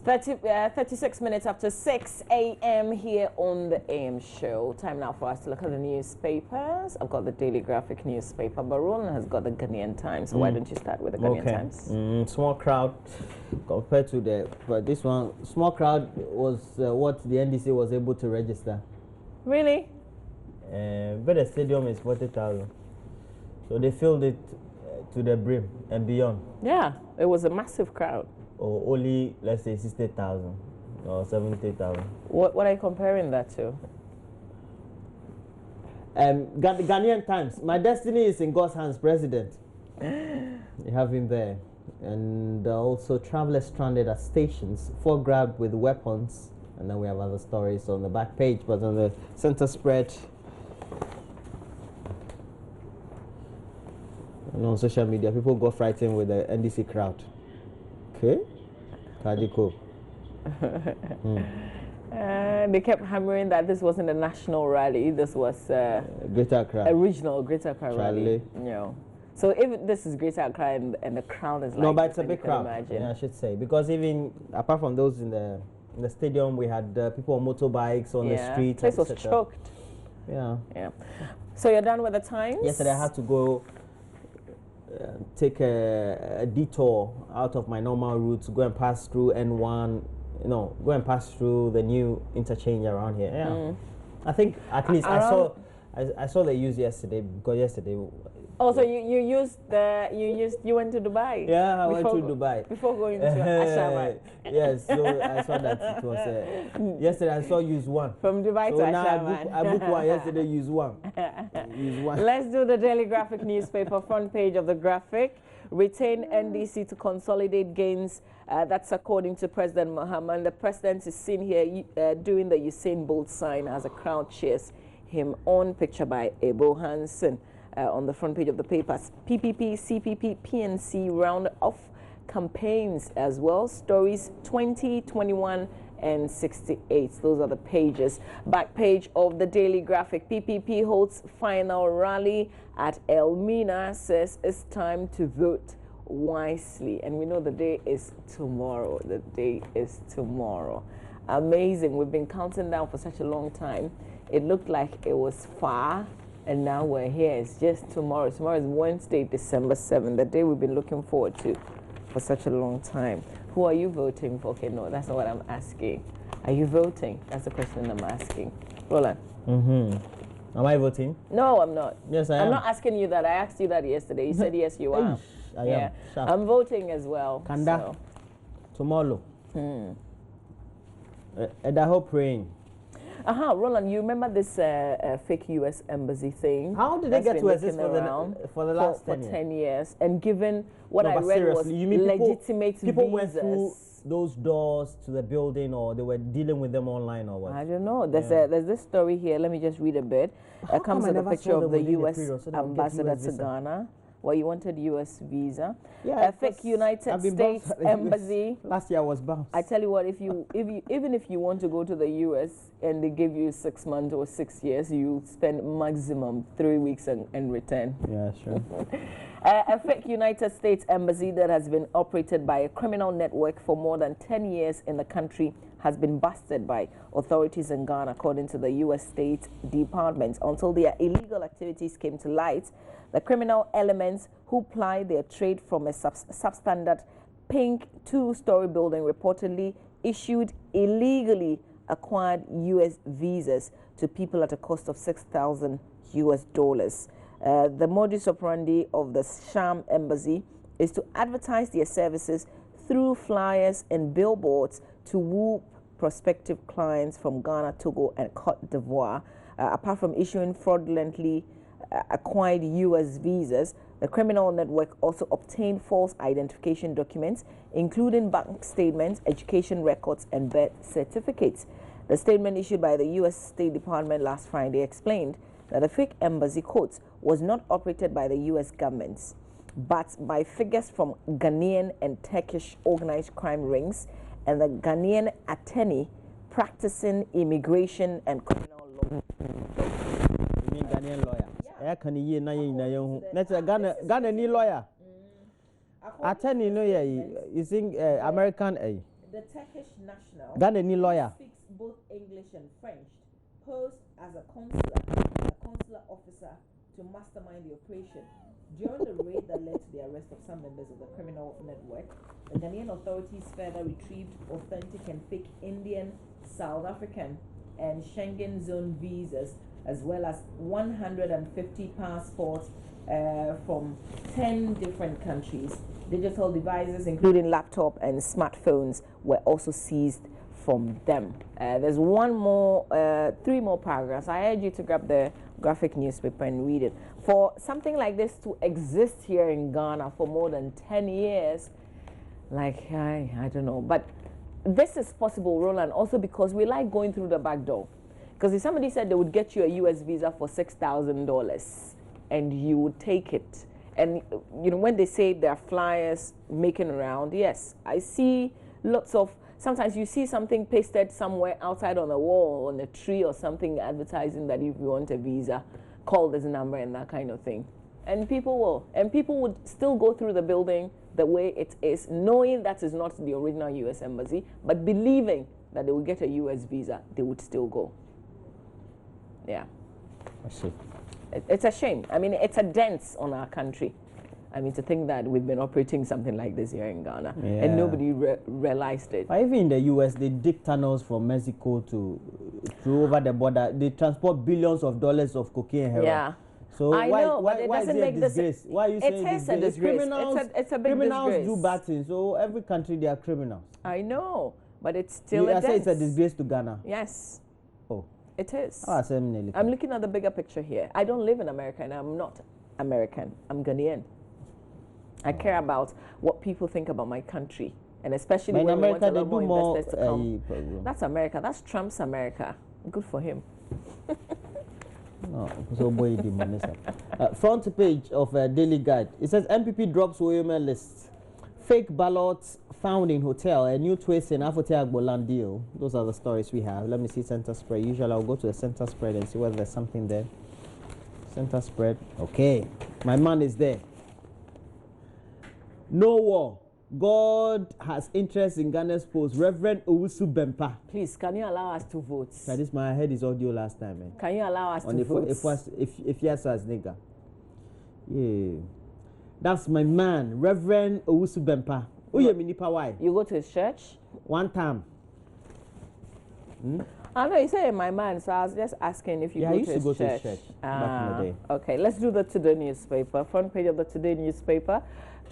36 minutes after 6 a.m. here on the AM show. Time now for us to look at the newspapers. I've got the Daily Graphic newspaper, but Roland has got the Ghanaian Times. So why don't you start with the Ghanaian Times? Small crowd compared to but this one, small crowd was what the NDC was able to register. Really? But the stadium is 40,000. So they filled it to the brim and beyond. Yeah, it was a massive crowd. Or only, let's say, 60,000 or 70,000. What are you comparing that to? Ghanaian Times. My destiny is in God's hands, President. You have him there. And also travelers stranded at stations, 4 grabbed with weapons. And then we have other stories on the back page, but on the center spread and on social media, people got frightened with the NDC crowd. Okay. Kajiko. They kept hammering that this wasn't a national rally. This was Greater Accra. A regional Greater Accra rally. So if this is Greater Accra and the crowd is like, no, but it's a big crowd. Imagine. Yeah, I should say, because even apart from those in the stadium, we had people on motorbikes on the street. The place was choked. Yeah. So you're done with the Times? Yesterday I had to go take a detour out of my normal route to go and pass through N1, go and pass through the new interchange around here. Yeah. I think at least I saw the use yesterday, because yesterday. Oh, so you went to Dubai? Yeah, I went to Dubai before going to Ashaman. Yes, so I saw that it was yesterday. I saw use 1 from Dubai to Ashaman. I booked 1 yesterday. Use 1. Let's do the Daily Graphic newspaper front page of the Graphic. Retain NDC to consolidate gains. That's according to President Mohammed. The president is seen here doing the Usain Bolt sign as a crowd cheers him on. Picture by Ebo Hansen. On the front page of the papers, PPP, CPP, PNC round off campaigns as well. Stories 20, 21, and 68. Those are the pages. Back page of the Daily Graphic. PPP holds final rally at Elmina, says it's time to vote wisely. And we know the day is tomorrow. The day is tomorrow. Amazing. We've been counting down for such a long time. It looked like it was far. And now we're here. It's just tomorrow. Tomorrow is Wednesday, December 7th, the day we've been looking forward to for such a long time. Who are you voting for? Okay, no, that's not what I'm asking. Are you voting? That's the question I'm asking. Roland. Am I voting? No, I'm not. Yes, I am. I'm not asking you that. I asked you that yesterday. You said yes, you are. I am. Sharp. I'm voting as well. Kanda. Tomorrow. And I hope praying. Roland, you remember this fake U.S. embassy thing? How did they get to exist for the last 10 years? And given what I read was legitimate people visas. went through those doors to the building, or they were dealing with them online, or what? I don't know. There's this story here. Let me just read a bit. It comes with a picture of the U.S. ambassador to Ghana. Well, you wanted U.S. visa. Yeah, a fake United States embassy. Last year I was bounced. I tell you what, even if you want to go to the U.S. and they give you 6 months or 6 years, you spend maximum 3 weeks and return. Yeah, sure. A fake United States embassy that has been operated by a criminal network for more than 10 years in the country has been busted by authorities in Ghana, according to the U.S. State Department. Until their illegal activities came to light, the criminal elements who ply their trade from a substandard pink 2-story building reportedly issued illegally acquired U.S. visas to people at a cost of $6,000 US. The modus operandi of the sham embassy is to advertise their services through flyers and billboards to woo prospective clients from Ghana, Togo, and Cote d'Ivoire. Apart from issuing fraudulently acquired U.S. visas, the criminal network also obtained false identification documents, including bank statements, education records, and birth certificates. The statement issued by the U.S. State Department last Friday explained that the fake embassy, quotes, was not operated by the U.S. governments, but by figures from Ghanaian and Turkish organized crime rings and the Ghanaian attorney practicing immigration and criminal law. You mean Ghanaian lawyer? Yeah. Can you know? That's a Ghana lawyer. Attorney, no, you think American, The Turkish national Ghana ni lawyer. speaks both English and French, posed as a consular officer to mastermind the operation. During the raid that led to the arrest of some members of the criminal network, the Ghanaian authorities further retrieved authentic and fake Indian, South African, and Schengen zone visas, as well as 150 passports from 10 different countries. Digital devices, including laptop and smartphones, were also seized from them. There's three more paragraphs. I urge you to grab the graphic newspaper and read it. For something like this to exist here in Ghana for more than 10 years, like, I don't know. But this is possible, Roland, also because we like going through the back door. Because if somebody said they would get you a US visa for $6,000 and you would take it, and you know, when they say there are flyers making around, yes, I see lots of, sometimes you see something pasted somewhere outside on a wall, on a tree or something, advertising that if you want a visa, call this number and that kind of thing. And people will. And people would still go through the building the way it is, knowing that is not the original US embassy, but believing that they will get a US visa, they would still go. Yeah. I see. It's a shame. I mean, it's a dent on our country. I mean, to think that we've been operating something like this here in Ghana, and nobody realized it. But even in the US, they dig tunnels from Mexico to over the border. They transport billions of dollars of cocaine and heroin. Yeah. So why is it a disgrace? Why are you saying it is a disgrace? It's a big criminals disgrace. Do bad things. So every country, they are criminals. I know, but it's still a say it's a disgrace to Ghana. Yes. Oh. It is. I'm looking at the bigger picture here. I don't live in America, and I'm not American. I'm Ghanaian. I care about what people think about my country, and especially when we want a lot more investors to come. That's America. That's Trump's America. Good for him. No, so boy, front page of Daily Guide. It says MPP drops Woyome list. Fake ballots found in hotel. A new twist in Afote Agboland deal. Those are the stories we have. Let me see center spread. Usually I'll go to the center spread and see whether there's something there. Center spread. Okay, my man is there. No war. God has interest in Ghana's post. Reverend Owusu Bempah. Please, can you allow us to vote? This my head is audio last time, man. Can you allow us to vote? If yes, as nigga. Yeah. That's my man, Reverend Owusu Bempah. You go to his church? One time. I know you say my man, so I was just asking if you go to his church. To his church back in the day. Okay, let's do the Today newspaper. Front page of the Today newspaper.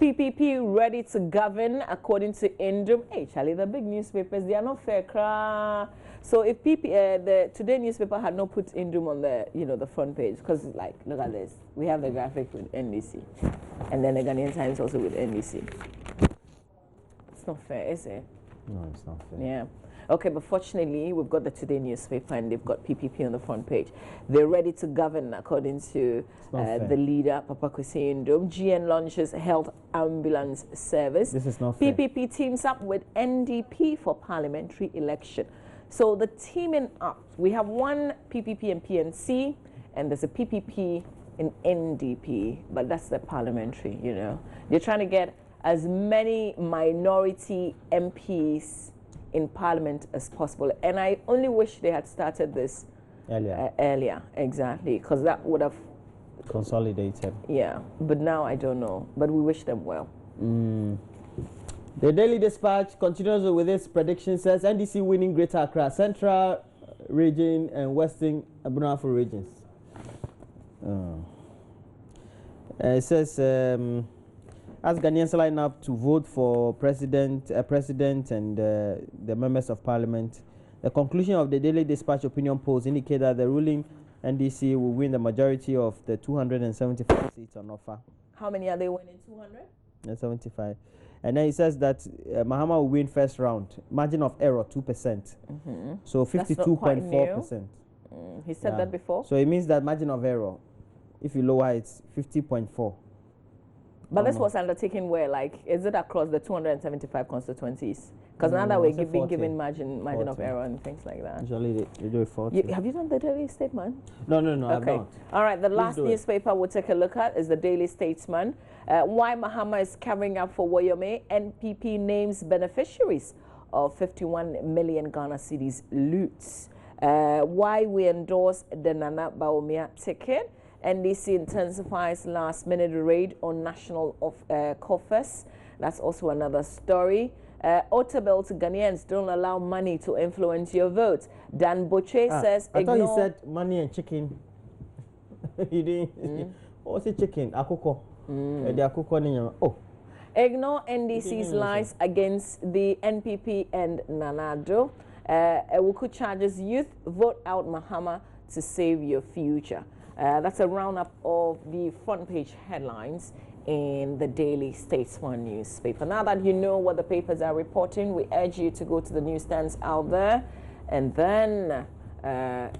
PPP ready to govern according to Indrum. Hey, Charlie, the big newspapers, they are not fair. So if the Today newspaper had not put Indrum on the, the front page, because like, look at this. We have the graphic with NBC. And then the Ghanaian Times also with NBC. It's not fair, is it? No, it's not fair. Yeah. Okay, but fortunately, we've got the Today newspaper and they've got PPP on the front page. They're ready to govern according to the leader, Papa Kwesi Indrum. GN launches health ambulance service. This is not fair. PPP teams up with NDP for parliamentary election. So the teaming up, we have one PPP and PNC, and there's a PPP in NDP, but that's the parliamentary, They're trying to get as many minority MPs in parliament as possible, and I only wish they had started this earlier, exactly, because that would have consolidated. Yeah, but now I don't know, but we wish them well. The Daily Dispatch continues with its prediction, says NDC winning Greater Accra, Central region and Western Abunafo regions. It says as Ghanaians line up to vote for president and the members of parliament, the conclusion of the Daily Dispatch opinion polls indicate that the ruling NDC will win the majority of the 275 seats on offer. How many are they winning? 200? 75. And then it says that Mahama will win first round. Margin of error 2%. So 52.4%. He said that before. So it means that margin of error, if you lower it, 50.4. But this was undertaken where, like, is it across the 275 constituencies? Because now that we're being given margin of error and things like that. Usually they do it 40. Have you done the Daily Statement? No, okay. I've not. All right, the last newspaper we'll take a look at is the Daily Statesman. Why Mahama is covering up for Woyome, NPP names beneficiaries of 51 million Ghana cedis loots. Why we endorse the Nana Bawumia ticket. NDC intensifies last-minute raid on national coffers. That's also another story. Otabel to Ghanaians don't allow money to influence your vote. Dan Boche says I thought you said money and chicken. You didn't. What's it chicken? Akoko. The akoko. Oh. Ignore NDC's lies against the NPP and Nanado. Ewuku charges youth, vote out Mahama to save your future. That's a roundup of the front page headlines in the Daily Statesman newspaper. Now that you know what the papers are reporting, we urge you to go to the newsstands out there and then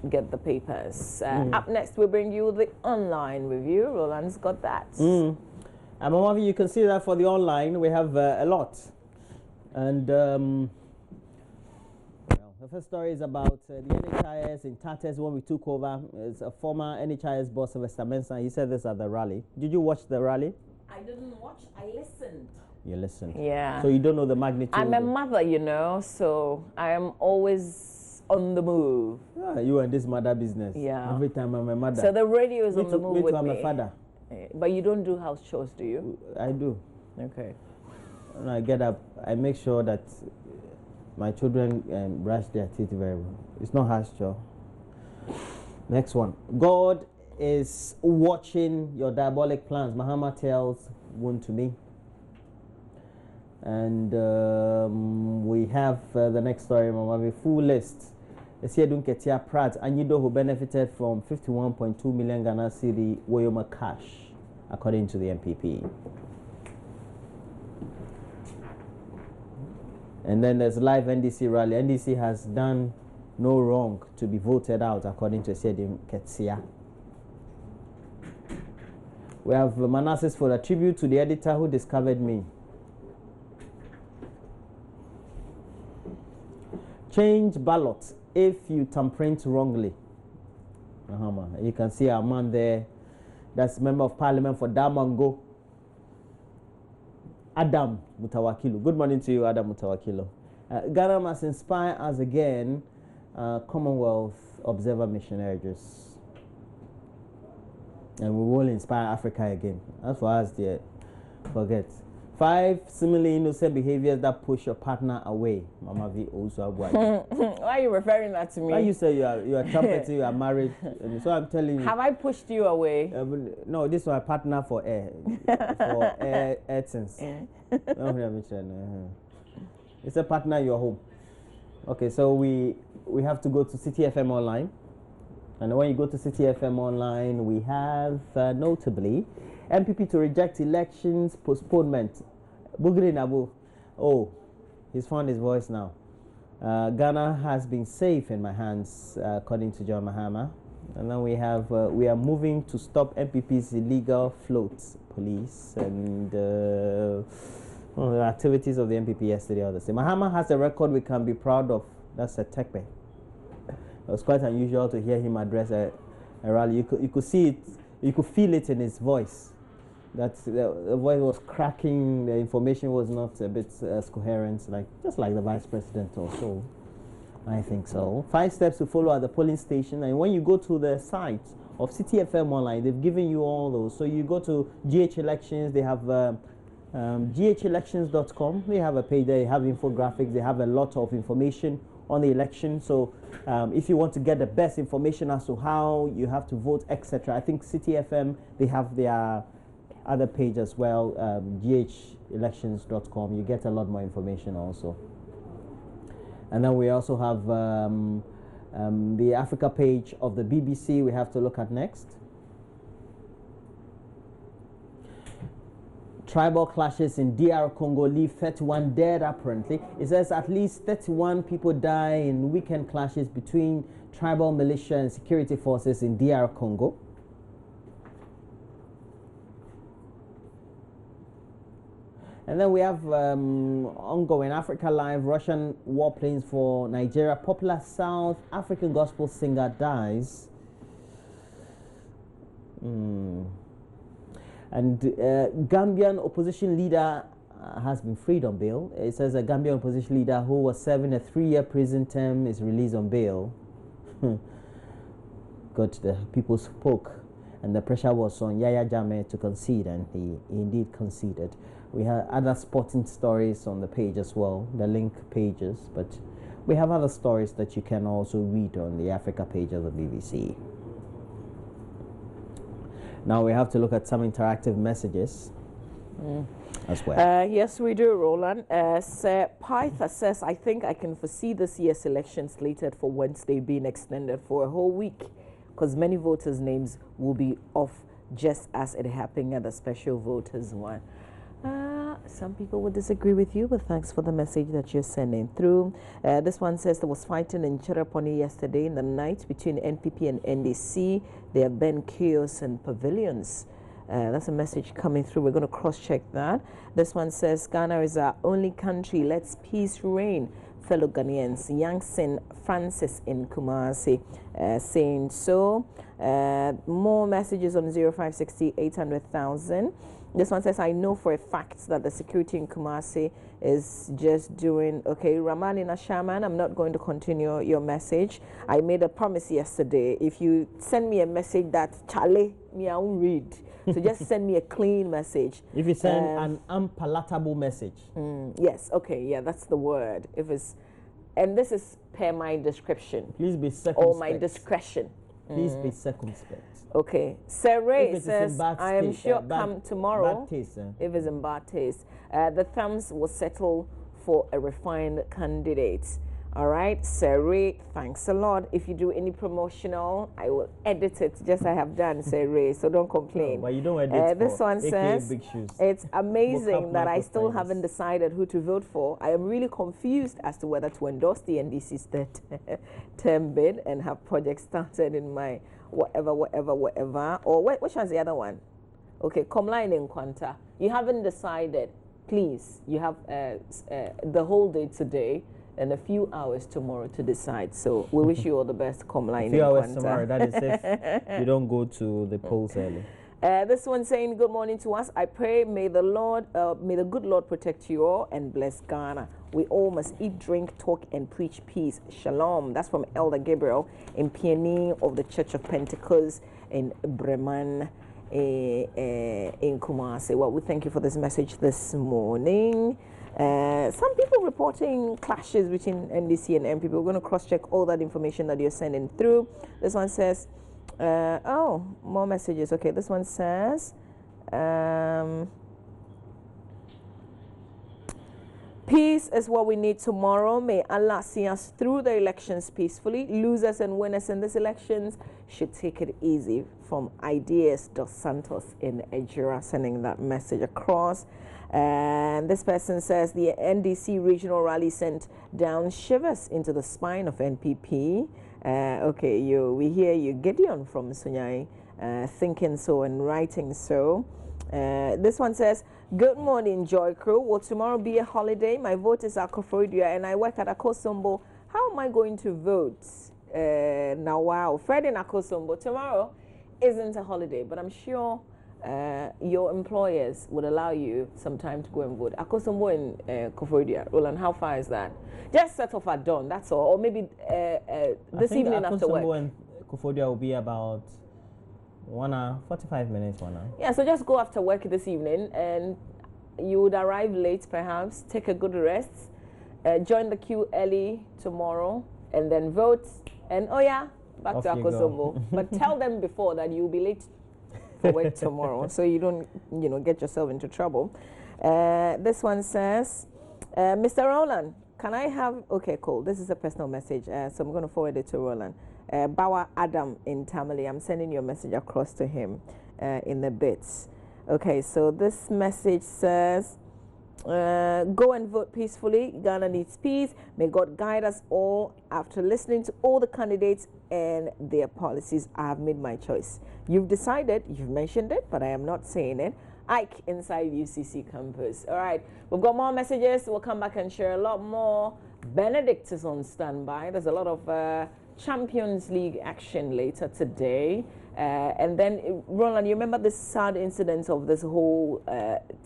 get the papers. Up next, we bring you the online review. Roland's got that. And you can see that for the online, we have a lot. And well, the first story is about the NHIS in tatters when we took over. It's a former NHIS boss, Sylvester Mensah. He said this at the rally. Did you watch the rally? I didn't watch, I listened. You listened? Yeah. So you don't know the magnitude? I'm a mother, you know, so I am always on the move. Yeah, you and this mother business. Yeah. Every time I'm a mother. So the radio is on the move with I'm me. a father. But you don't do house chores, do you? I do. Okay. When I get up, I make sure that my children brush their teeth very well. It's not house chore. Next one. God is watching your diabolic plans. Mahama tells Wontumi. And we have the next story, Mama, full list. Esiedun Ketia Pratt, Anyido, who benefited from 51.2 million Ghana cedi Woyoma cash, according to the MPP. And then there's live NDC rally. NDC has done no wrong to be voted out, according to Esiedun Ketia. We have Manassas for a tribute to the editor who discovered me. Change ballot if you tamprint wrongly. You can see our man there. That's Member of Parliament for Damango, Adam Mutawakilo. Good morning to you, Adam Mutawakilo. Ghana must inspire us again. Commonwealth Observer Missionaries. And we will inspire Africa again. As for us, dear, forget. 5 seemingly innocent behaviors that push your partner away. Mama V also. Why are you referring that to me? Why you say you are trumpeting, you are married? And so I'm telling you. Have I pushed you away? No, this is my partner for air. For air things. It's a partner in your home. Okay, so we have to go to City FM Online. And when you go to City FM Online, we have notably MPP to reject elections postponement. Bugri Nabu. Oh, he's found his voice now. Ghana has been safe in my hands, according to John Mahama. And then we have, we are moving to stop MPP's illegal floats, police, and the activities of the MPP yesterday are the same. Mahama has a record we can be proud of. That's a Tekbe. It was quite unusual to hear him address a rally. You could see it, you could feel it in his voice. That the voice was cracking, the information was not a bit as coherent, just like the Vice President also. I think so. 5 steps to follow at the polling station. And when you go to the site of City FM Online, they've given you all those. So you go to GH Elections, they have ghelections.com. They have a page there, they have infographics, they have a lot of information on the election. So if you want to get the best information as to how you have to vote, etc., I think City FM, they have their other page as well, ghelections.com. You get a lot more information also. And then we also have the Africa page of the BBC we have to look at next. Tribal clashes in DR Congo leave 31 dead apparently. It says at least 31 people die in weekend clashes between tribal militia and security forces in DR Congo. And then we have ongoing Africa Live, Russian warplanes for Nigeria. Popular South African gospel singer dies. And Gambian opposition leader has been freed on bail. It says a Gambian opposition leader who was serving a 3-year prison term is released on bail. God, the people spoke, and the pressure was on Yaya Jammeh to concede, and he indeed conceded. We have other sporting stories on the page as well, the link pages, but we have other stories that you can also read on the Africa page of the BBC. Now we have to look at some interactive messages as well. Yes, we do, Roland. Sir Pytha says, I think I can foresee this year's election slated for Wednesday being extended for a whole week because many voters' names will be off just as it happened at the special voters one. Some people would disagree with you, but thanks for the message that you're sending through. This one says there was fighting in Chereponi yesterday in the night between NPP and NDC. There have been chaos and pavilions. That's a message coming through. We're going to cross-check that. This one says Ghana is our only country. Let's peace reign. Fellow Ghanaians. Yangsen Francis in Kumasi saying so. More messages on 0560 800,000. This one says, I know for a fact that the security in Kumasi is just doing okay. Ramani Nashaman, I'm not going to continue your message. I made a promise yesterday. If you send me a message that Charlie, me I won't read. So just send me a clean message. If you send an unpalatable message. Yes, okay, yeah, that's the word. If it's, and this is per my description. Please be circumspect. Or my discretion. Please be circumspect. Okay. Sir Ray says, I am sure bad, come tomorrow. Bad taste, if it's in bad taste. The thumbs will settle for a refined candidate. All right, Sir Ray, thanks a lot. If you do any promotional, I will edit it just I have done, Sir Ray, so don't complain. No, but you don't edit this one says, Big Shoes. It's amazing that I still haven't decided who to vote for. I am really confused as to whether to endorse the NDC's third term bid and have projects started in my whatever, or which one's the other one? Okay, Comline in Quanta. You haven't decided. Please, you have the whole day today and a few hours tomorrow to decide. So we wish you all the best. Comline. A few hours tomorrow. That is if you don't go to the polls early. This one saying, good morning to us. I pray may the Lord, may the good Lord protect you all and bless Ghana. We all must eat, drink, talk, and preach peace. Shalom. That's from Elder Gabriel in Peony of the Church of Pentecost in Bremen in Kumasi. Well, we thank you for this message this morning. Some people reporting clashes between NDC and MPP. We're going to cross-check all that information that you're sending through. This one says, oh, more messages. Okay, this one says, peace is what we need tomorrow. May Allah see us through the elections peacefully. Losers and winners in these elections should take it easy. From Ideas Dos Santos in Ejura, sending that message across. And this person says the NDC regional rally sent down shivers into the spine of NPP. Okay, we hear you, Gideon from Sunyai, thinking so and writing so. This one says, good morning, Joy Crew. Will tomorrow be a holiday? My vote is Akufo-Addo and I work at Akosombo. How am I going to vote? Now, wow, Fred in Akosombo. Tomorrow isn't a holiday, but I'm sure your employers would allow you some time to go and vote. Akosombo in Akufo-Addo. Roland, how far is that? Just set off at dawn, that's all. Or maybe this evening after work. Akosombo and Akufo-Addo will be about 1 hour, 45 minutes, 1 hour. Yeah, so just go after work this evening and you would arrive late perhaps, take a good rest, join the queue early tomorrow and then vote. And oh yeah, back Off to Akosombo. But tell them before that you'll be late for work tomorrow so you don't, get yourself into trouble. This one says, Mr. Roland, can I have, okay, cool. This is a personal message, so I'm going to forward it to Roland. Bawa Adam in Tamale, I'm sending your message across to him in the bits. Okay, so this message says, go and vote peacefully. Ghana needs peace. May God guide us all. After listening to all the candidates and their policies, I have made my choice. You've decided, you've mentioned it, but I am not saying it. Ike inside UCC campus. All right, we've got more messages. We'll come back and share a lot more. Benedict is on standby. There's a lot of Champions League action later today. And then, Roland, you remember the sad incidents of this whole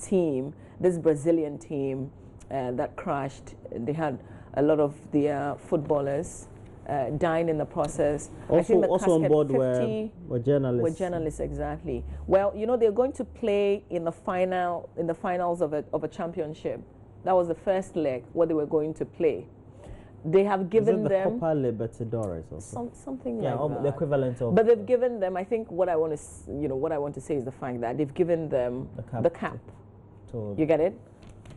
team, this Brazilian team that crashed. They had a lot of their footballers dying in the process. Also, I think the also on board 50 were journalists. Were journalists, exactly. Well, you know, they're going to play in the finals of a championship. That was the first leg where they were going to play. They have given them Copa Libertadores also. Something yeah, like that. The equivalent of. But they've given them. I think what I want to say is the fact that they've given them the cap. You get it?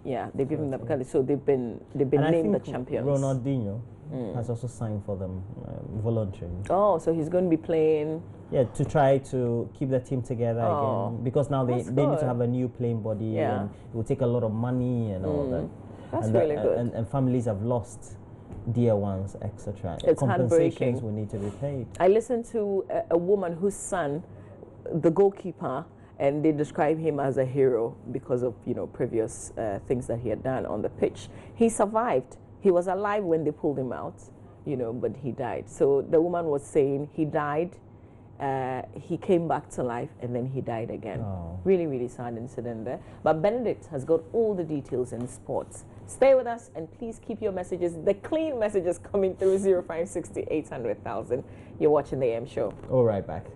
Yeah, they've given them the cap. So they've been named the champions. Ronaldinho has also signed for them voluntarily. Oh, so he's going to be playing. Yeah, to try to keep the team together again, because now they need to have a new playing body, and it will take a lot of money and all that. That's really good. And families have lost dear ones, etc. It's Compensations will need to be paid. I listened to a woman whose son, the goalkeeper, and they describe him as a hero because of previous things that he had done on the pitch. He survived. He was alive when they pulled him out, but he died. So the woman was saying he died. He came back to life and then he died again. Oh. Really, really sad incident there. But Benedict has got all the details in sports. Stay with us and please keep your messages, the clean messages coming through 0560 800,000. You're watching the AM Show. All right, back.